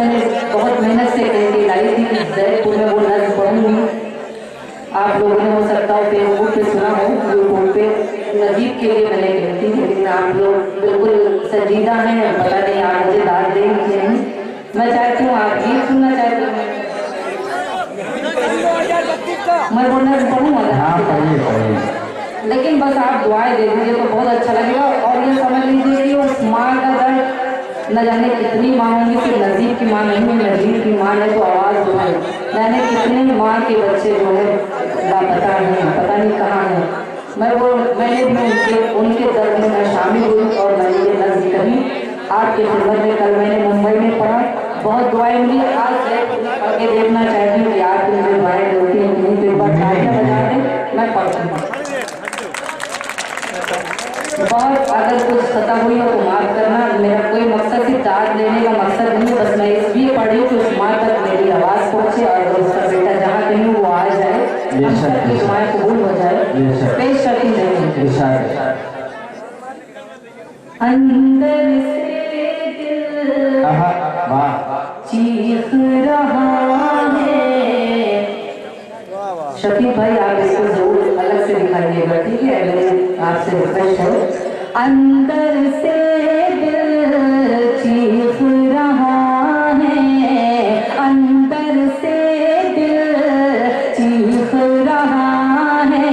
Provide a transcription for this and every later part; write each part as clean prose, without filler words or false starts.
मैंने बहुत मेहनत से कह के लाई थी कि जयपुर में वो नज़्म पढ़ूंगी। आप लोगों ने हो सकता है फेसबुक पे सुना हो, यूट्यूब पे नजीब के लिए मैंने कही थी, लेकिन आप लोग बिल्कुल संजीदा हैं, पता नहीं आप मुझे दाद देंगे कि नहीं। मैं चाहती हूँ आप गीत सुनना चाहती हूँ, मैं वो नज़्म पढ़ूंगा, लेकिन बस आप दुआएं दे दीजिए तो बहुत अच्छा लगेगा। और ये समझ लीजिए कि उस माँ का दर्द न जाने कितनी माँ होंगी, सिर्फ नजीब की माँ नहीं है, नजीब की माँ है तो आवाज़ उठाए, मैंने कितने माँ के बच्चे जो है लापता हैं, पता नहीं कहाँ हैं। मैंने भी उनके दर्द में मैं शामिल हुई और मैंने ये नज़्म कही आपके खिदमत में। कल मैंने मुंबई में पढ़ा, बहुत दुआएं मिली। आज आगे देखना चाहती हूँ कि आपकी मुझे दुआएं मिलती हैं नहीं, तो एक बार तालियां बजा दें, मैं पढ़ती हूँ। बहुत अगर कुछ खता हुई हो तो माफ करना, मेरा कोई मकसद सिर्फ दाद लेने का मकसद नहीं है, बस मैं इसलिए पढ़ी कि उस माँ तक मेरी आवाज़ पहुँचे और उसका बेटा जहाँ कहीं वो आ जाए, हम सबकी दुआएं कबूल हो जाए। पेश करती नहीं अंदर से दिल चीख रहा है। शफीक भाई आप इसको जरूर अलग से दिखाइएगा, ठीक है, मेरे आपसे रिक्वेस्ट है। अंदर से दिल चीख रहा है, अंदर से दिल चीख रहा है,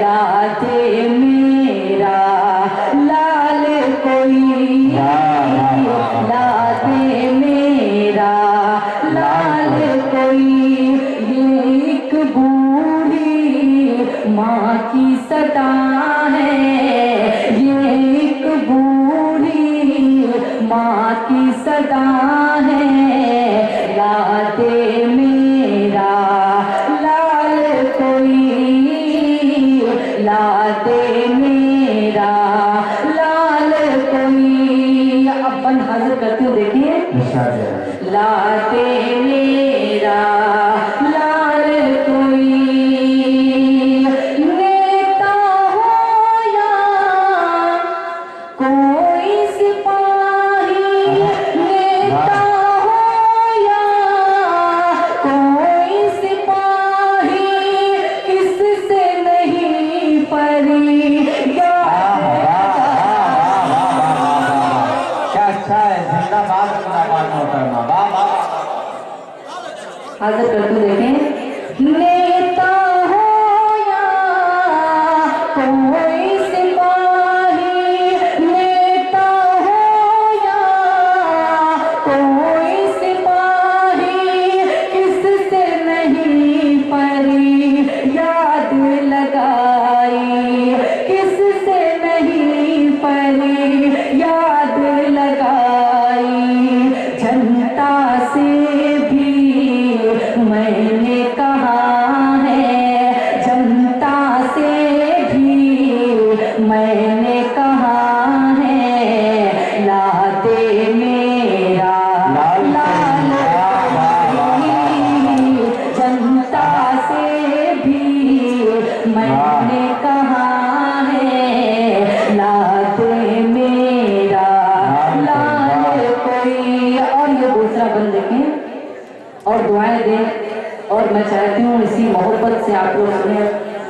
लाते मेरा लाल कोई, लाते मेरा लाल कोई, ये एक बूढ़ी माँ की सदा है, ये एक बूढ़ी माँ की सदा है, लाते मेरा लाल कोई, लाते मेरा लाल कोई। अब बंद हाजिर करती हूँ, देखिए, लाते मेरा लाल कोई, नेता हो या कोई सिपाही, नेता हो या कोई सिपाही, किससे नहीं परी हाजिर करके देखें। नेता हो या कोई सिपाही, नेता हो या कोई सिपाही, किससे नहीं परी याद लगाई, किससे नहीं परी याद लगाई, जनता से मैंने कहा है, जनता से भी मैंने कहा है, लाते मेरा लाल कोई, जनता से भी मैंने कहा है, लाते मेरा लाल कोई। और ये दूसरा बंद देखें और दुआएं दें। और मैं चाहती हूँ इसी मोहब्बत से आप लोग सुने,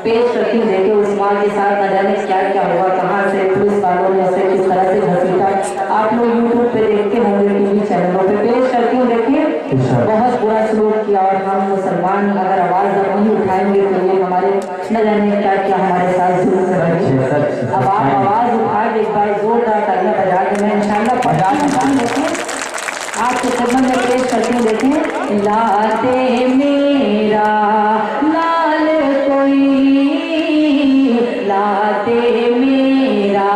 पेश करती हूँ, देखे उस माँ के साथ न जाने क्या क्या हुआ, कहाँ से पुलिस वालों ने उसे किस तरह से घसीटा। आप लोग यूट्यूब पे देखते होंगे, टीवी चैनलों पे। पेश करती हूँ, देखिए, बहुत बुरा सलूक किया और हम मुसलमान अगर आवाज़ जब नहीं उठाएंगे तो ये हमारे न जाने क्या क्या हमारे साथ जुल्म करेंगे। अब आप आवाज़ उठा के एक बार जोरदार तालियां बजा के मैं इंशाल्लाह आपके खिदमत में पेश करती हूँ, देखिए, लाते मेरा लाल कोई, लाते मेरा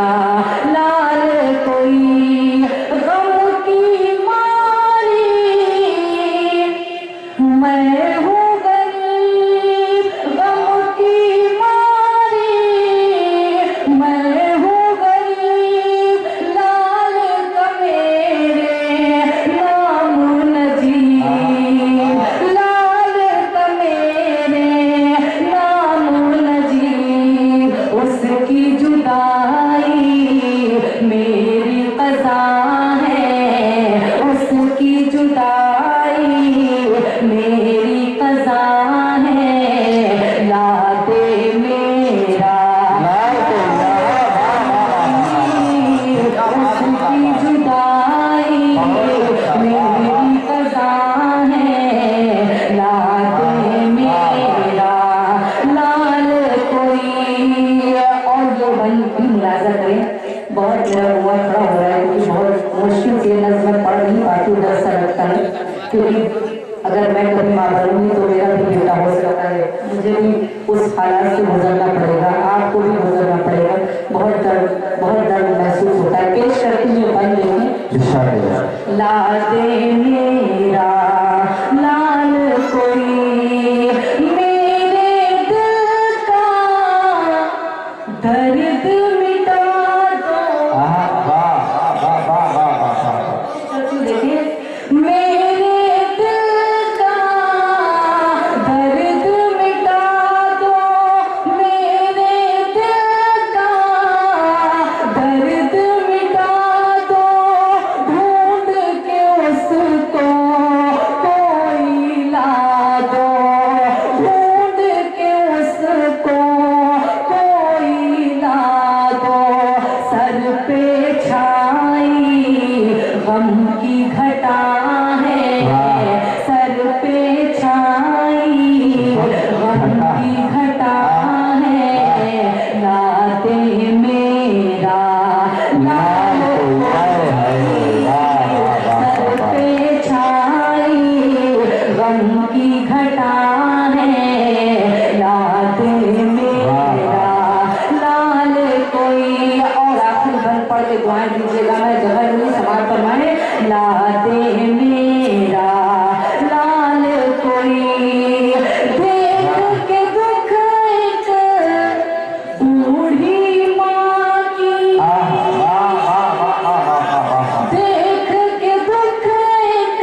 लाल कोई, गम की मारी मैं हूँ गरीब, गम की मारी मैं हूँ गरीब, लाल का मेरे नाम नजीब, लाल निगाह है, लागे मेरा लाल कोई। और ये बन भी मुलाजा करें, बहुत मेरा हुआ खड़ा हो रहा है क्योंकि बहुत मुश्किल से नज़्म पढ़ नहीं पाती, डर सा लगता है क्योंकि अगर मैं कभी माँ बनूंगी तो मेरा भी बेटा हो सकता है, मुझे भी उस हालात से गुजरना पड़ेगा, आपको भी गुजरना पड़ेगा। बहुत दर्द महसूस होता है। पेश करती हूँ बन लेंगे। लादे मेरा लाल कोई मेरे दिल का दर्द मिटा दो। देखिए मेरे दिल का दर्द मिटा दो, मेरे दिल का दर्द मिटा दो, ढूंढ के उसको कोई ला दो, ढूंढ के उसको कोई ला दो। सर पे छाई गम की घटा है, सर पे छाई गम की घटा है, लाते मेरा लाल कोई। सर पे छाई गम की घटा है, लाते मेरा लाल कोई। और आखिरी बंद पढ़ के दुआएं दीजिएगा, मैं जगह नहीं समाज फरमाए। लाते मेरा लाल कोई, देख के दुख एक बूढ़ी माँ की, देख के दुख एक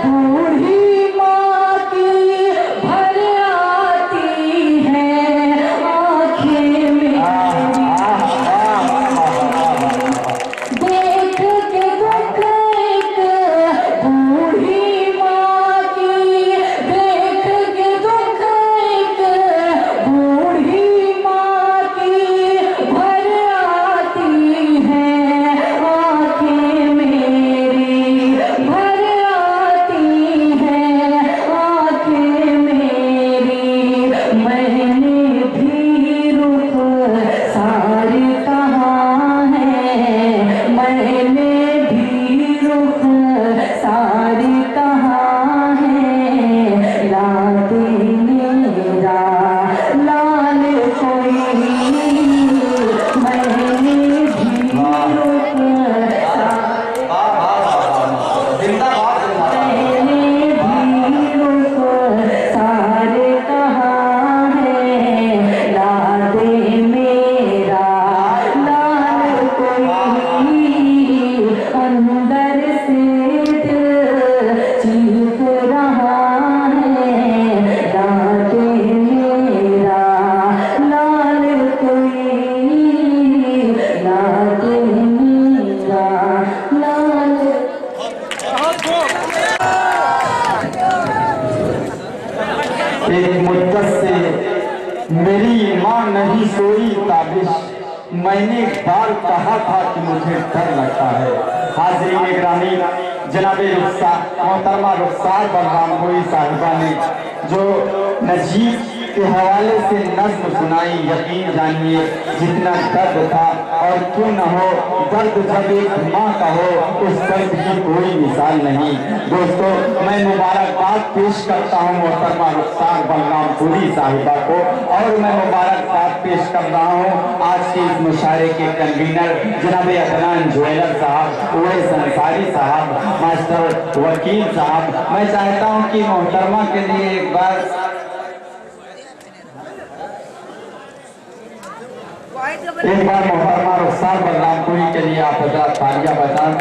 बूढ़ी माँ की, भर आती है आँखें मेरी। देख के दुख एक बूढ़ी माँ की, देख के दुख एक बूढ़ी माँ की, भर आती है आँखें मेरी, भर आती है आँखें मेरी। मैंने भी रुख सारी कहाँ है, मैंने भी रुख सारी कहाँ है, लाते मेरा लाल कोई। मैंने भी रुख मैंने भी रुख सारे कहाँ है, लाते मेरा लाल कोई। अंदर से दिल चीख रहा है, लाते मेरा लाल कोई, लाते मेरा लाल। एक मुद्दत से मेरी माँ नहीं सोई ताबिश, मैंने एक बार कहा था कि मुझे डर लगता है। हाज़रीन गिरामी, जनाबे मोहतरमा रुखसार बलरामपुरी साहिबा ने जो नजीब के हवाले से नज्म सुनाई, यकीन जानिए जितना दर्द था, और क्यों न हो दर्द जब एक माँ का हो, उस दर्द की कोई मिसाल नहीं। दोस्तों, मैं मुबारकबाद पेश करता हूँ मोहतरमा रुखसार बलरामपुरी साहिबा को, और मैं मुबारकबाद पेश कर रहा हूँ आज के इस मुशायरे के कन्वीनर जनाबे अदनान ज्वेलर साहब, उवैस अंसारी साहब, मास्टर वकील साहब। मैं चाहता हूँ कि मोहतरमा के लिए एक बार मोहतरमा रुखसार बलरामपुरी के लिए आप तालियां बजाएं।